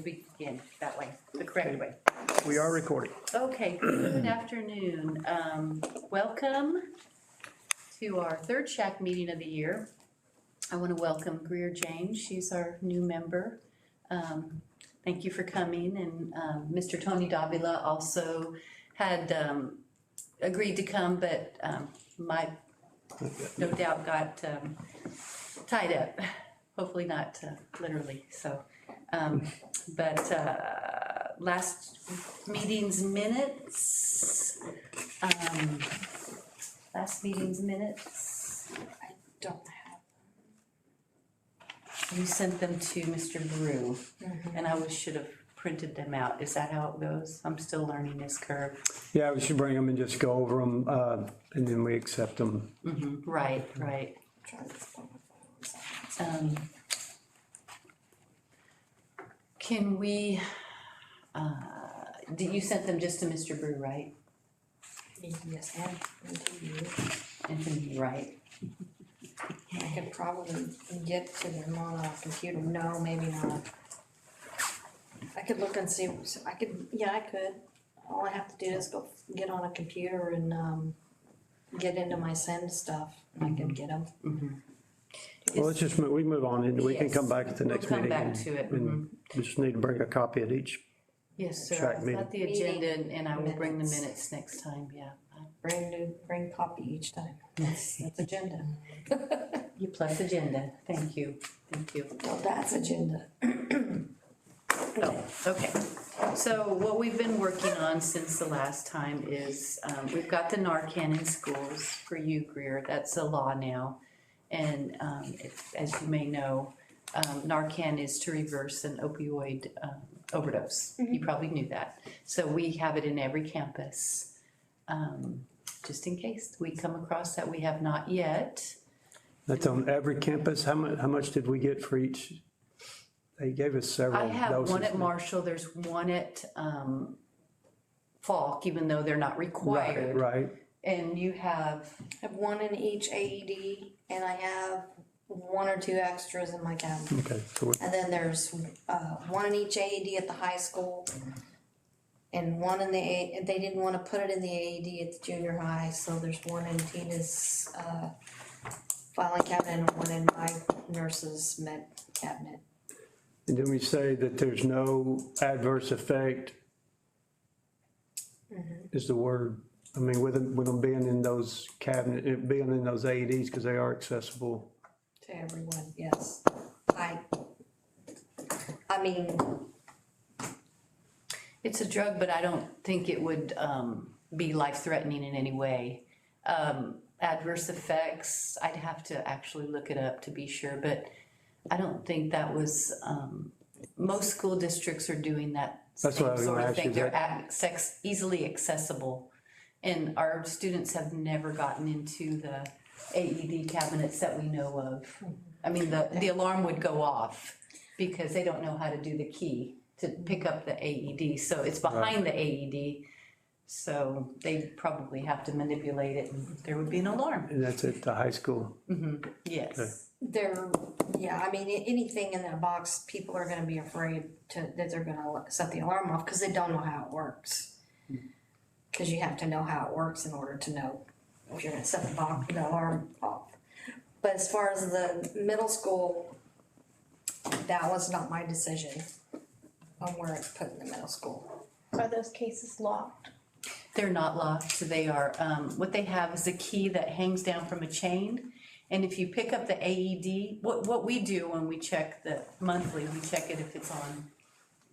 begin that way, the correct way. We are recording. Okay, good afternoon. Welcome to our third SHAC meeting of the year. I want to welcome Greer James. She's our new member. Thank you for coming. And Mr. Tony Davila also had agreed to come, but might no doubt got tied up. Hopefully not literally. So, last meeting's minutes. Last meeting's minutes. I don't have You sent them to Mr. Brew, and I should have printed them out. Is that how it goes? I'm still learning this curve. Yeah, we should bring them and just go over them, and then we accept them. Right, right. Can we, you sent them just to Mr. Brew, right? yes, and to you. And to me, right? I could probably get to them on a computer. No, maybe not. I could look and see. I could. All I have to do is go get on a computer and get into my send stuff. And I can get them. Well, let's just, we move on, and we can Yes. come back at the next We'll come meeting. back to it. And we just need to bring a copy of each. Yes, sir. SHAC I've meeting. got the agenda and I will bring the Minutes. minutes next time, yeah. Bring copy each time. That's agenda. You plus agenda, thank you, thank you. No, that's agenda. Oh, okay. So what we've been working on since the last time is, we've got the Narcan in schools for you, Greer, that's a law now. And, as you may know, Narcan is to reverse an opioid, overdose. You probably knew that. So we have it in every campus, just in case we come across that. We have not yet. That's on every campus. How much did we get for each? They gave us several I doses. have one at Marshall, there's one at, Falk, even though they're not required. Right. And you have, I have one in each AED, and I have one or two extras in my cabinet. Okay, so And then there's one in each AED at the high school, and one in the they didn't want to put it in the AED at the junior high, so there's one in Tina's filing cabinet and one in my nurse's med cabinet. and then we say that there's no adverse effect is the word. I mean, with them being in those being in those AEDs, because they are accessible. To everyone, yes. I mean, it's a drug, but I don't think it would, be life-threatening in any way. Adverse effects, I'd have to actually look it up to be sure, but I don't think that was, most school districts are doing that That's what I same was sort gonna of ask you, thing. is They're easily accessible. And our students have never gotten into the AED cabinets that we know of. I mean, the alarm would go off because they don't know how to do the key to pick up the AED. So it's behind the AED. So they probably have to manipulate it and there would be an alarm. And that's at the high school. Yes. Okay. I mean, anything in that box, people are gonna be afraid that they're gonna set the alarm off, cause they don't know how it works. Cause you have to know how it works in order to know if you're gonna set the alarm off. But as far as the middle school, that was not my decision on where it's put in the middle school. Are those cases locked? They're not locked. They are, what they have is a key that hangs down from a chain. And if you pick up the AED, what we do when we check the monthly, we check it if it's on,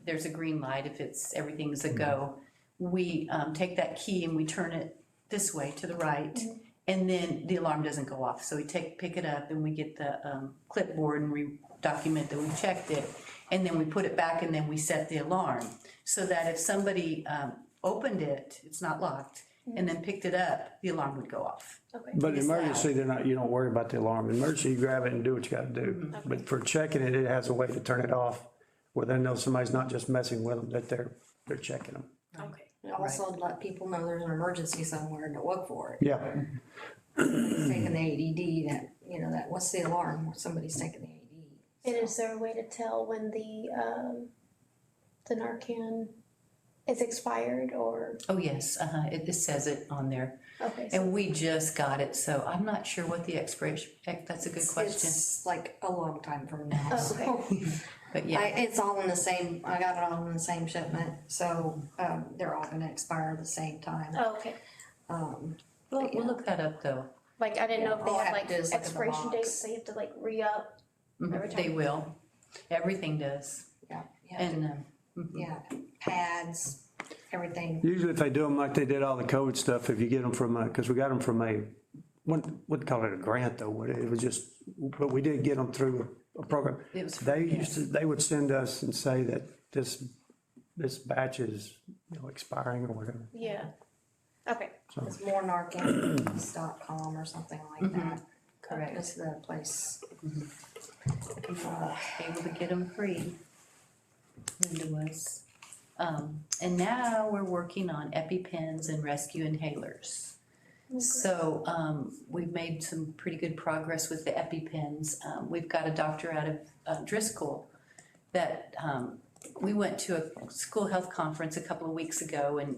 there's a green light, if everything's a go. We take that key and we turn it this way to the right, and then the alarm doesn't go off. So we pick it up and we get the clipboard and we document that we checked it, and then we put it back and then we set the alarm. So that if somebody opened it, it's not locked, and then picked it up, the alarm would go off. Okay. But in It's emergency, you don't worry about the alarm. In emergency, you grab it and do what you gotta do. But for checking it, it has a way to turn it off where they know somebody's not just messing with them, that they're checking them. Okay. And also let people know there's an emergency somewhere and to look for it. Yeah, Taking the AED, that, what's the alarm when somebody's taking the AED? And is there a way to tell when the the Narcan is expired or, Oh, yes, it says it on there. okay, so, And we just got it, so I'm not sure what the expiration, that's a good question. It's like a long time from now, Oh, so. But yeah, It's all in the same, I got it all in the same shipment, so, they're all gonna expire at the same time. oh, okay. we'll look that up though. Like, I didn't know if they All I had have like to do is look at the expiration box. dates, so you have to like re-up. Every They time. will, everything does, Yeah, yeah, and, yeah, pads, everything. Usually if they do them like they did all the code stuff, if you get them from because we got them from wouldn't call it a grant though, it was just, but we did get them through a program. It was They free, used to, they would send us and say that this batch is, expiring or whatever, Yeah, okay. so. It's more Narcan.com or something like that. correct. That's the place. Able to get them free. Linda was. And now we're working on EpiPens and rescue inhalers. So, we've made some pretty good progress with the EpiPens. We've got a doctor out of Driscoll that, we went to a school health conference a couple of weeks ago and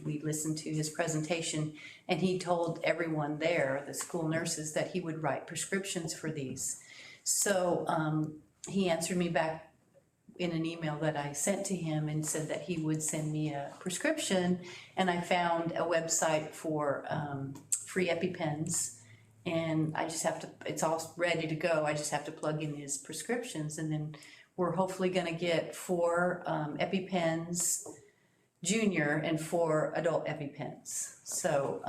we listened to his presentation and he told everyone there, the school nurses, that he would write prescriptions for these. So, he answered me back in an email that I sent to him and said that he would send me a prescription. And I found a website for free EpiPens. And I just have to, it's all ready to go. I just have to plug in his prescriptions. And then we're hopefully gonna get 4 EpiPens junior and 4 adult EpiPens. So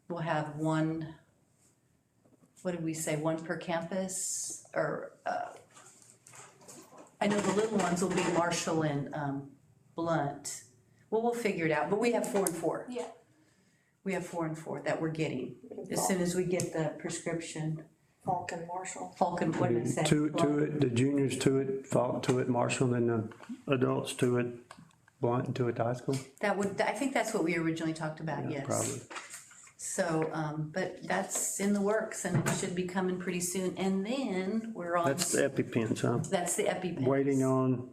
we'll have one, what did we say, 1 per campus? Or I know the little ones will be Marshall and Blunt. Well, we'll figure it out, but we have 4 and 4. Yeah. We have 4 and 4 that we're getting. As soon as we get the prescription, Falcon Marshall. Falcon, what did I say? To it, the juniors to it, Falk to it, Marshall, and then the adults to it, Blunt and to it, high school. That would, I think that's what we originally talked about, Yeah, yes. probably. So, but that's in the works and it should be coming pretty soon. And then we're on. That's the EpiPens, huh? That's the EpiPens. Waiting on,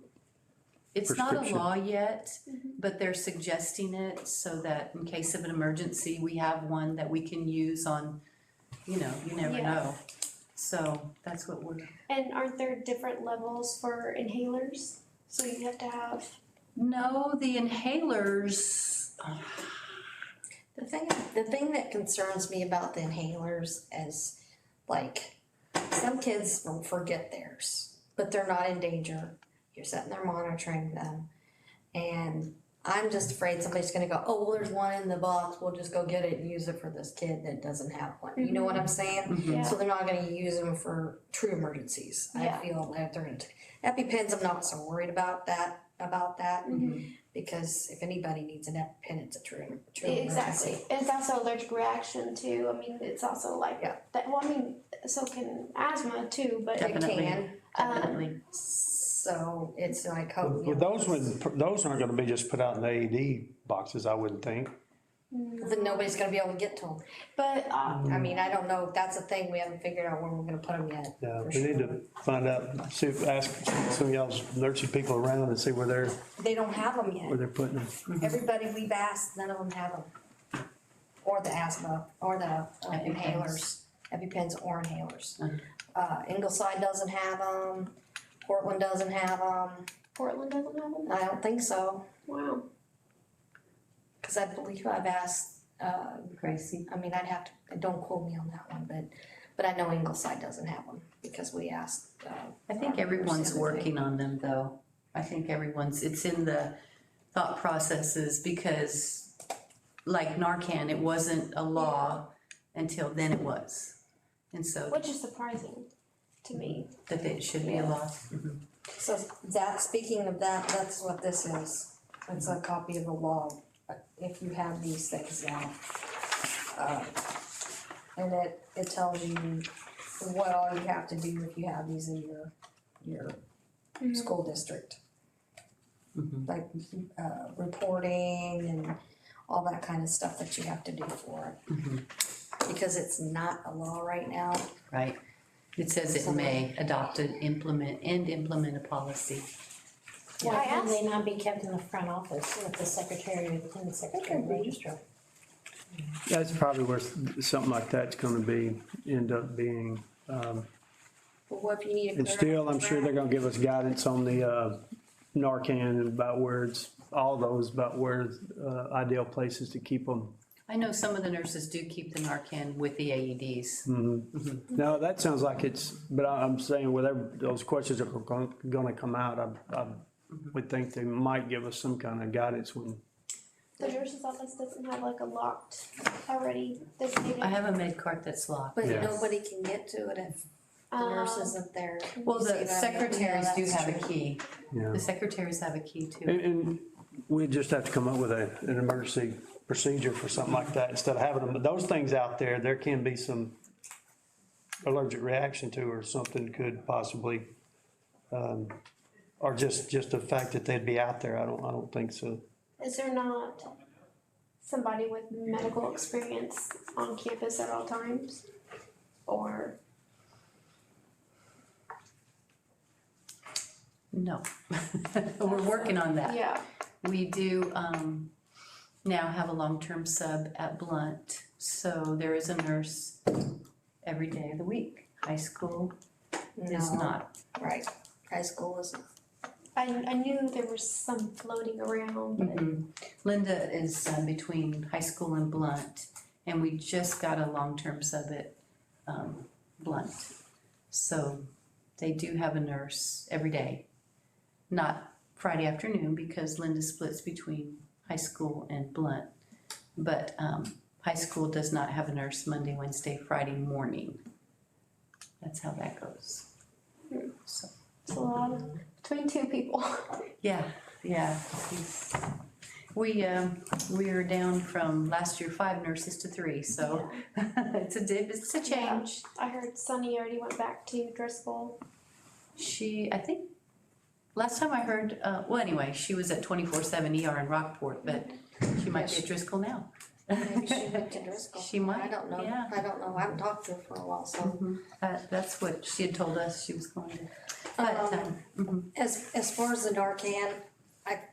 It's not a prescription. law yet, but they're suggesting it so that in case of an emergency, we have one that we can use on, you never Yeah. know. So that's what we're, And aren't there different levels for inhalers? So you have to have, no, the inhalers, The thing that concerns me about the inhalers is, like, some kids will forget theirs, but they're not in danger. You're sitting there monitoring them, and I'm just afraid somebody's gonna go, oh, well, there's one in the box, we'll just go get it and use it for this kid that doesn't have one. You know what I'm saying? Yeah. So they're not gonna use them for true emergencies. Yeah. I feel like they're gonna, EpiPens, I'm not so worried about that, because if anybody needs an EpiPen, it's a true emergency. exactly. It's also allergic reaction too. I mean, it's also like, Yeah. that, well, I mean, so can asthma too, but. It Definitely. can, definitely. so it's like, oh, well, those aren't gonna be just put out in the AED boxes, I wouldn't think. then nobody's gonna be able to get to them. But, I mean, I don't know, that's the thing, we haven't figured out where we're gonna put them yet. Yeah, for we need sure. to find out, ask some of y'all's nursing people around and see where They don't have them yet. they're putting them. Everybody we've asked, none of them have them. Or the asthma, or the EpiPens. inhalers, EpiPens or inhalers. Mhm. Ingleside doesn't have them, Portland doesn't have them, Portland doesn't have them? I don't think so, Wow. cause I believe I've asked, Gracie. I mean, I'd have to, don't quote me on that one, but I know Ingleside doesn't have them, because we asked, I think everyone's working on them though. I think it's in the thought processes because like Narcan, it wasn't a law until then it was. And so Which is surprising to me. that it should be a law. So that, speaking of that, that's what this is. It's a copy of the law, if you have these things now. And it tells you what all you have to do if you have these in your school district. Like, reporting and all that kind of stuff that you have to do for it. Because it's not a law right now. Right. It says it may adopt and implement a policy. Why I can they asked- not be kept in the front office with the secretary in the secretary register? That's probably where something like that's gonna end up being. Well, what if you need to And clear still, out I'm the sure they're track? gonna give us guidance on the Narcan and about where all those, about where ideal places to keep them. I know some of the nurses do keep the Narcan with the AEDs. No, that sounds like but I'm saying whatever those questions are gonna come out, I would think they might give us some kind of guidance when. The nurse's office doesn't have like a locked already designated. I have a med cart that's locked. But Yeah. nobody can get to it if the nurse isn't there. Well, You see the what I mean? secretaries Yeah, do that's have a true. key. Yeah. The secretaries have a key too. And we just have to come up with an emergency procedure for something like that instead of having them, but those things out there can be some allergic reaction to or something could possibly, or just the fact that they'd be out there, I don't think so. Is there not somebody with medical experience on campus at all times? Or, No. We're working on that. yeah, We do now have a long-term sub at Blunt, so there is a nurse every day of the week. High school is No, not. right, high school isn't. I knew there was some floating around, but Mhm. Linda is between high school and Blunt, and we just got a long-term sub at Blunt. So they do have a nurse every day. Not Friday afternoon because Linda splits between high school and Blunt. But high school does not have a nurse Monday, Wednesday, Friday morning. That's how that goes. So, it's a lot of, between two people. yeah. We are down from last year 5 nurses to 3, so it's a change. I heard Sunny already went back to Driscoll. I think, last time I heard, well, anyway, she was at 24/7 ER in Rockport, but she might be at Driscoll now. Maybe she went to Driscoll. She might, I don't know, yeah. I don't know, I haven't talked to her for a while, so. That's what she had told us she was going to. But, As far as the Narcan,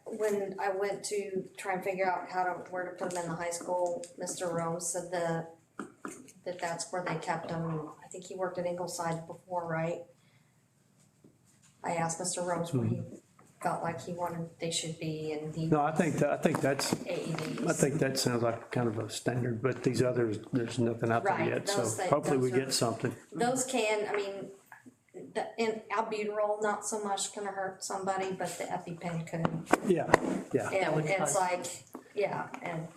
when I went to try and figure out where to put them in the high school, Mr. Rome said that's where they kept them. I think he worked at Ingleside before, right? I asked Mr. Rose where he felt like they should be, and he No, I think that's, AEDs. I think that sounds like kind of a standard, but these others, there's nothing out there Right, yet, so those things, hopefully we those are- get something. Those in albuterol, not so much gonna hurt somebody, but the EpiPen could. Yeah. And would it's cause- like, yeah, and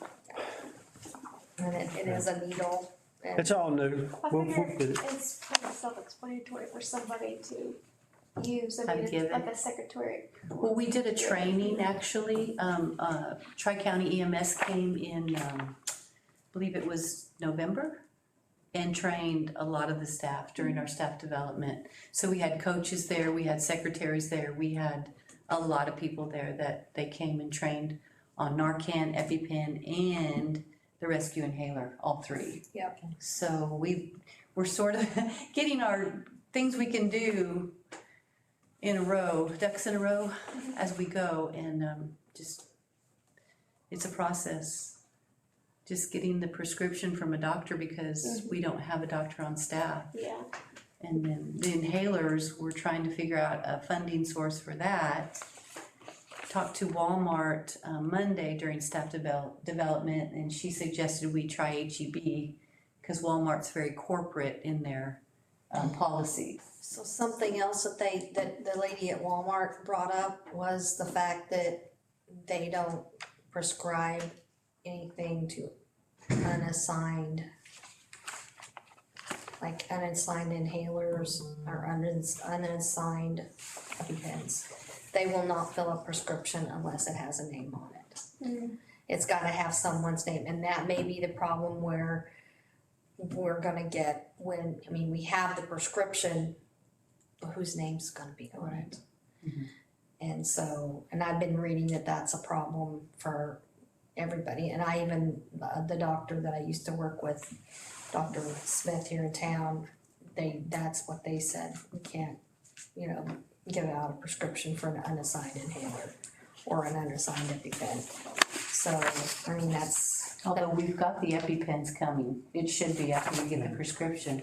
it is a needle. And It's all new. I We'll figured get it. it's kind of self-explanatory for somebody to use. I How to mean, give it's it. like a secretary. well, we did a training, actually. Tri-County EMS came in, I believe it was November, and trained a lot of the staff during our staff development. So we had coaches there, we had secretaries there, we had a lot of people there that they came and trained on Narcan, EpiPen, and the rescue inhaler, all 3. Yep. So we're sort of getting our things we can do in a row, ducks in a row as we go, and it's a process. Just getting the prescription from a doctor because we don't have a doctor on staff. Yeah. And then the inhalers, we're trying to figure out a funding source for that. Talked to Walmart Monday during staff development, and she suggested we try HEB because Walmart's very corporate in their policy. So something else that the lady at Walmart brought up was the fact that they don't prescribe anything to unassigned inhalers or unassigned EpiPens. They will not fill a prescription unless it has a name on it. It's gotta have someone's name, and that may be the problem where we're gonna get we have the prescription, but whose name's gonna be on it? And so, and I've been reading that that's a problem for everybody, and I even, the doctor that I used to work with, Dr. Smith here in town, that's what they said, we can't, give out a prescription for an unassigned inhaler or an unassigned EpiPen. So, I mean, that's, Although we've got the EpiPens coming, it should be after we get the prescription.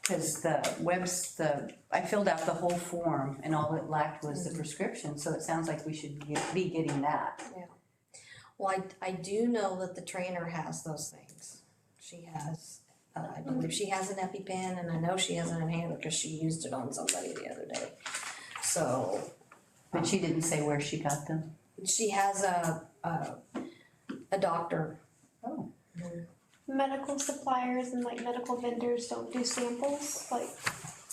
Cause I filled out the whole form and all it lacked was the prescription, so it sounds like we should be getting that. well, I do know that the trainer has those things. She has, I believe she has an EpiPen, and I know she has an inhaler because she used it on somebody the other day. So, But she didn't say where she got them. she has a doctor. Oh. Medical suppliers and like medical vendors don't do samples, like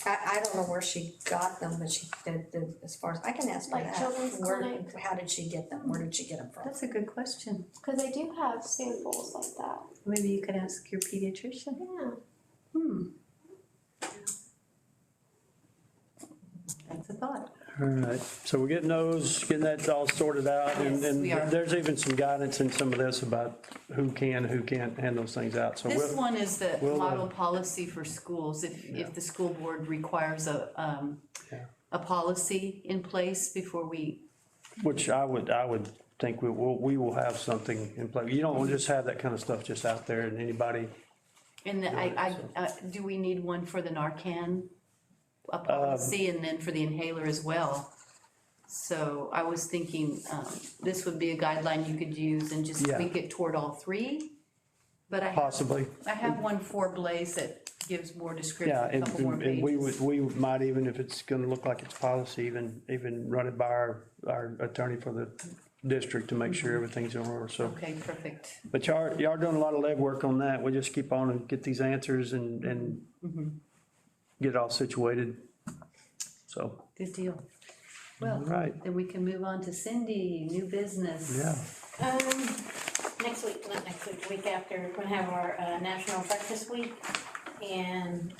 I don't know where she got them, but she did, as far as, I can ask her Like that. children's Where, clinic. how did she get them? Where did she get them from? That's a good question. because they do have samples like that. Maybe you could ask your pediatrician. Yeah. That's a thought. All right, so we're getting that all sorted out, and Yes, we are. there's even some guidance in some of this about who can, who can't hand those things out, so This one is the we'll, model policy for schools. If the school board requires Yeah. a policy in place before we, which I would think we will have something in place. You don't just have that kind of stuff just out there and anybody, and do we need one for the Narcan? A policy and then for the inhaler as well. So I was thinking, this would be a guideline you could use and just Yeah. tweak it toward all three. But I possibly. have one for Blaze that gives more description, Yeah, a couple more and pages. we might even, if it's gonna look like it's policy, even run it by our attorney for the district to make sure everything's in order, so. Okay, perfect. But y'all are doing a lot of legwork on that. We just keep on and get these answers and get it all situated. So, Good deal. all Well, right, then we can move on to Cindy, new business. yeah. Next week, not next week, the week after, we're gonna have our National Breakfast Week. And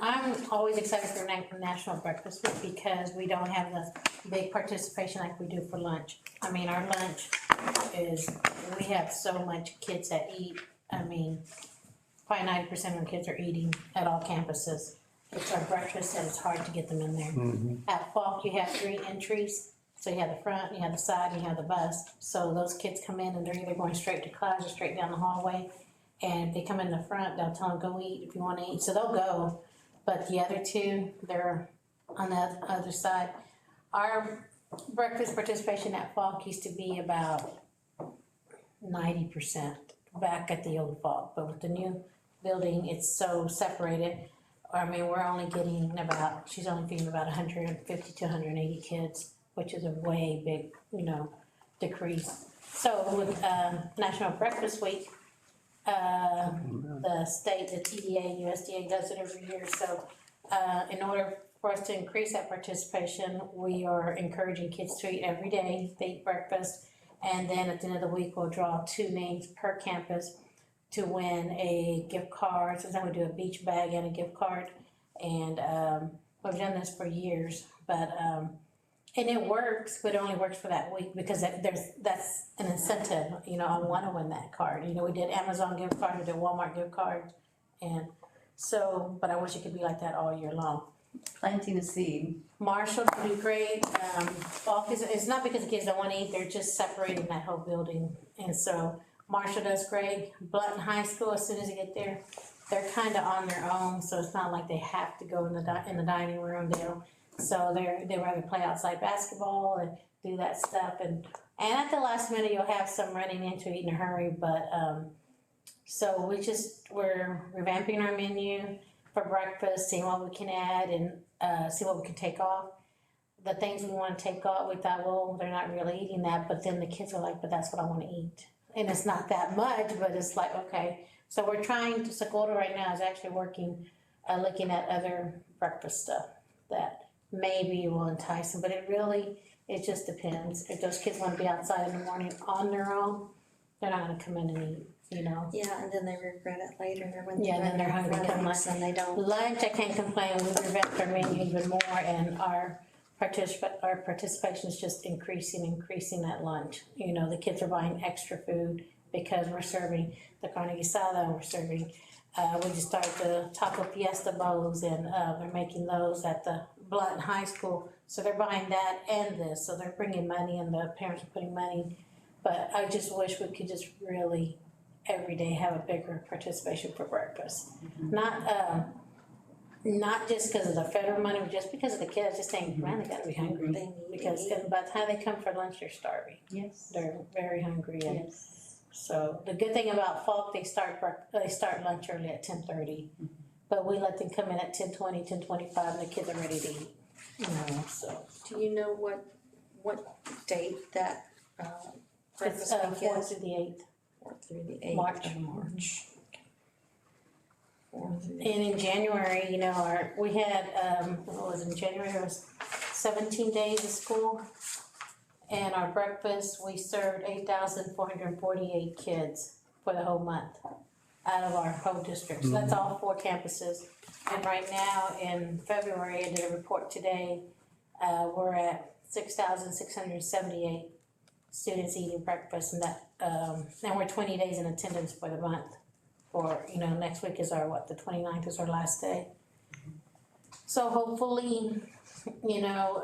I'm always excited for National Breakfast Week because we don't have the big participation like we do for lunch. I mean, our lunch is, we have so much kids that eat. I mean, probably 90% of the kids are eating at all campuses. It's our breakfast and it's hard to get them in there. At Falk, you have 3 entries. So you have the front, you have the side, and you have the bus. So those kids come in and they're either going straight to class or straight down the hallway. And if they come in the front, they'll tell them, go eat if you wanna eat. So they'll go. But the other 2, they're on the other side. Our breakfast participation at Falk used to be about 90% back at the old Falk. But with the new building, it's so separated. I mean, we're only getting about, she's only feeding about 150 to 180 kids, which is a way big, decrease. So with National Breakfast Week, the state, the TDA, USDA does it every year. So in order for us to increase that participation, we are encouraging kids to eat every day. They eat breakfast. And then at the end of the week, we'll draw 2 names per campus to win a gift card. Sometimes we do a beach bag and a gift card. And we've done this for years, but and it works, but it only works for that week because that's an incentive. I want to win that card. We did Amazon gift card, we did Walmart gift card, and so. But I wish it could be like that all year long. Planting a seed. Marshall do great. Falk it's not because the kids don't want to eat; they're just separating that whole building, and so Marshall does great. Blunt High School, as soon as they get there, they're kind of on their own, so it's not like they have to go in the dining room. They don't. So they rather play outside basketball and do that stuff, and at the last minute you'll have some running in to eat in a hurry. But so we're revamping our menu for breakfast, seeing what we can add and see what we can take off. The things we want to take off, we thought, well, they're not really eating that, but then the kids are like, but that's what I want to eat, and it's not that much, but it's like okay. So we're trying to. Sekolda right now is actually working, looking at other breakfast stuff that maybe will entice them, but it just depends. If those kids want to be outside in the morning on their own, they're not going to come in and eat, Yeah, and then they regret it later when then they're hungry come lunch. and they don't. Lunch, I can't complain. We revamped our menu even more, and our participation is just increasing at lunch. The kids are buying extra food because we're serving the Carnegie Salad, we're serving. We just started the Taco Fiesta bowls, and we're making those at the Blunt High School, so they're buying that and this, so they're bringing money and the parents are putting money. But I just wish we could just really, every day have a bigger participation for breakfast. Not just because of the federal money, but just because of the kids, just saying, man, they gotta be hungry. Because by the time they come for lunch, they're starving. Yes. They're very hungry, and Yes. so the good thing about Falk, they start lunch early at 10:30. But we let them come in at 10:20, 10:25, and the kids are ready to eat, you know, so. Do you know what date that, It's breakfast week 4th is? through the 8th. 4th through the 8th March. of March. 4th through the And in January, you know, we had, what was it, in January, it was 17 days of school. And our breakfast, we served 8,448 kids for the whole month out of our whole district. So that's all 4 campuses. And right now, in February, I did a report today, we're at 6,678 students eating breakfast, and that, and we're 20 days in attendance for the month. Or, you know, next week is the 29th is our last day. So hopefully, you know,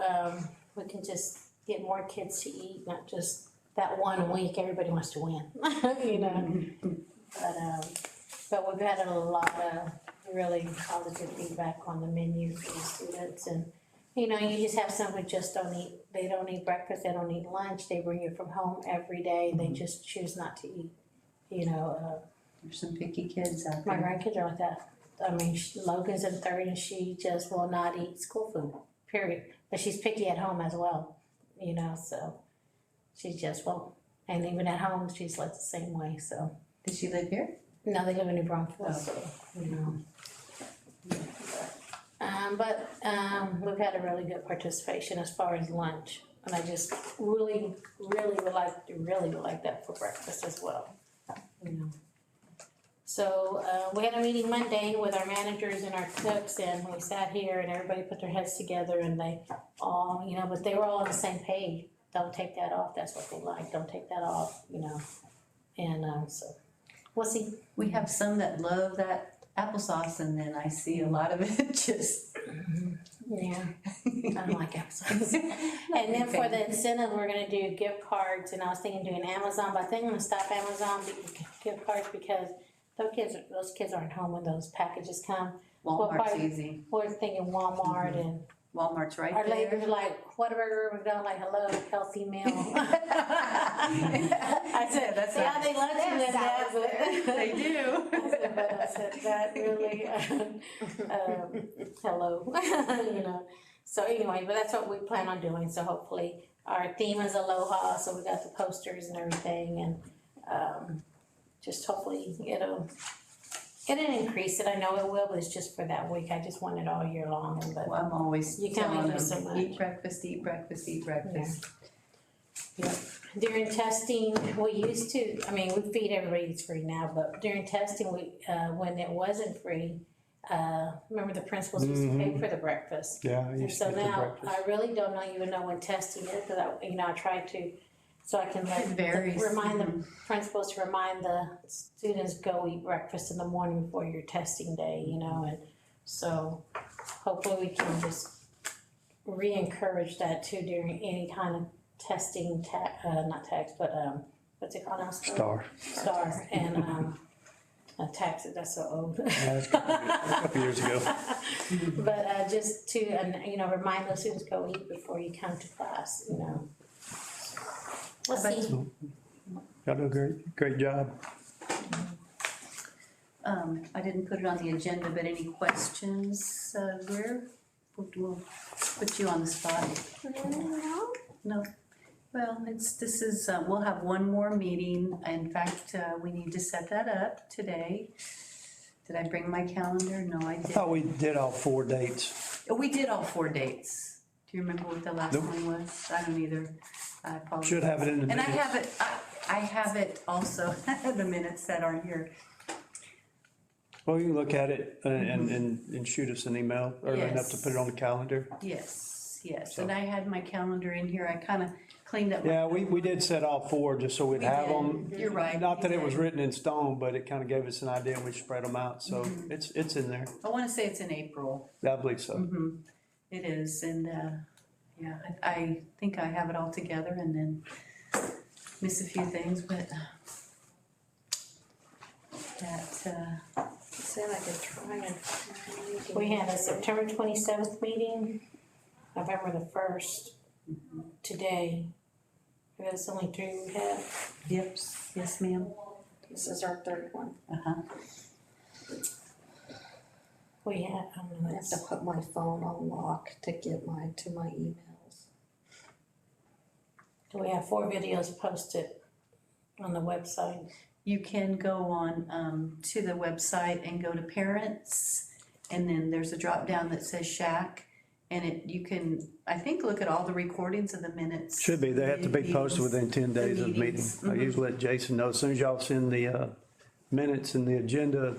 we can just get more kids to eat, not just that one week, everybody wants to win, you know? But we've had a lot of really positive feedback on the menu for the students, and, you know, you just have some who just they don't eat breakfast, they don't eat lunch, they bring it from home every day, and they just choose not to eat, you know, There's some picky kids out my there. grandkids are like that. I mean, Logan's in 3rd and she just will not eat school food, period. But she's picky at home as well, you know, so she just won't. And even at home, she's like the same way, so. Does she live here? No, they live in New Braunfels, so, you know. We've had a really good participation as far as lunch. And I just really would like that for breakfast as well, you know. So, we had a meeting Monday with our managers and our cooks, and we sat here and everybody put their heads together and they all, you know, but they were all on the same page. Don't take that off, that's what they like, don't take that off, you know. And, so, we'll see. We have some that love that applesauce, and then I see a lot of it just. Yeah, I don't like applesauce. And then for the incentive, we're gonna do gift cards, and I was thinking doing Amazon, but I think I'm gonna stop Amazon gift cards because those kids aren't home when those packages come. Walmart's probably- easy. We're thinking Walmart and Walmart's right our there. ladies are like, whatever, we're going like, hello, healthy meal. I said, That's yeah, nice. they love you in that, but. They do. I said, that really, hello, you know. So anyway, but that's what we plan on doing, so hopefully our theme is aloha, so we got the posters and everything, and, just hopefully it'll increase it, I know it will, but it's just for that week, I just want it all year long, but. Well, I'm always You can only telling do so them, much. eat breakfast, eat breakfast, eat breakfast. During testing, we used to, I mean, we feed everybody, it's free now, but during testing, when it wasn't free, remember the principals used to pay for the breakfast. Yeah, I And used so to get the now, breakfast. I really don't even know when testing is, cause I tried to, so I can It varies. remind the principals to remind the students, go eat breakfast in the morning before your testing day, you know, and so hopefully we can just re-encourage that too during any kind of testing, not text, but, what's it called now? Star. Star, and, tax, that's so old. Yeah, that's a couple years ago. But, just to, you know, remind those students, go eat before you come to class, you know. We'll How about see. Y'all do a great job. I didn't put it on the agenda, but any questions, Greer? We'll put you on the spot. No. Well, we'll have one more meeting. In fact, we need to set that up today. Did I bring my calendar? No, I I didn't. thought we did all 4 dates. We did all 4 dates. Do you remember what the last Nope. one was? I don't either. I apologize. Should have it in the And I minutes. have it, I have it also, the minutes that aren't here. Well, you can look at it and shoot us an email early enough to put it on the calendar. Yes, yes. So- And I had my calendar in here. I kind of cleaned up. Yeah, we did set all 4 just so we'd We have did. them. You're right, Not that we it was did. written in stone, but it kind of gave us an idea and we spread them out. So it's in there. I want to say it's in April. I believe so. It is, and, yeah, I think I have it all together and then miss a few things, but that, Said I could try and find. We had a September 27th meeting, November the 1st, today. That's only 3 we have. yep, yes, ma'am. This is our third one. Uh-huh. We had, I have to put my phone on lock to get to my emails. we have 4 videos posted on the website. You can go on, to the website and go to parents, and then there's a drop down that says SHAC. And you can, I think, look at all the recordings of the minutes. Should be, they have to be posted meetings, within 10 days of meeting. meetings. I usually let Jason know, as soon as y'all send the minutes and the agenda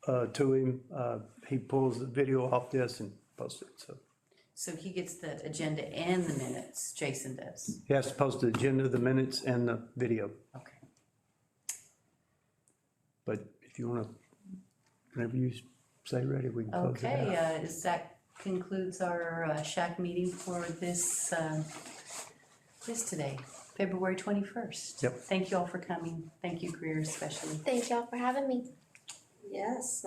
to him, he pulls the video off this and posts it, so. So he gets the agenda and the minutes, Jason does. He has to post the agenda, the minutes, and the video. Okay. But if you wanna, whenever you say ready, we can close it out. Okay, that concludes our SHAC meeting for this today, February 21st. Yep. Thank you all for coming. Thank you, Greer, especially. Thank y'all for having me. Yes,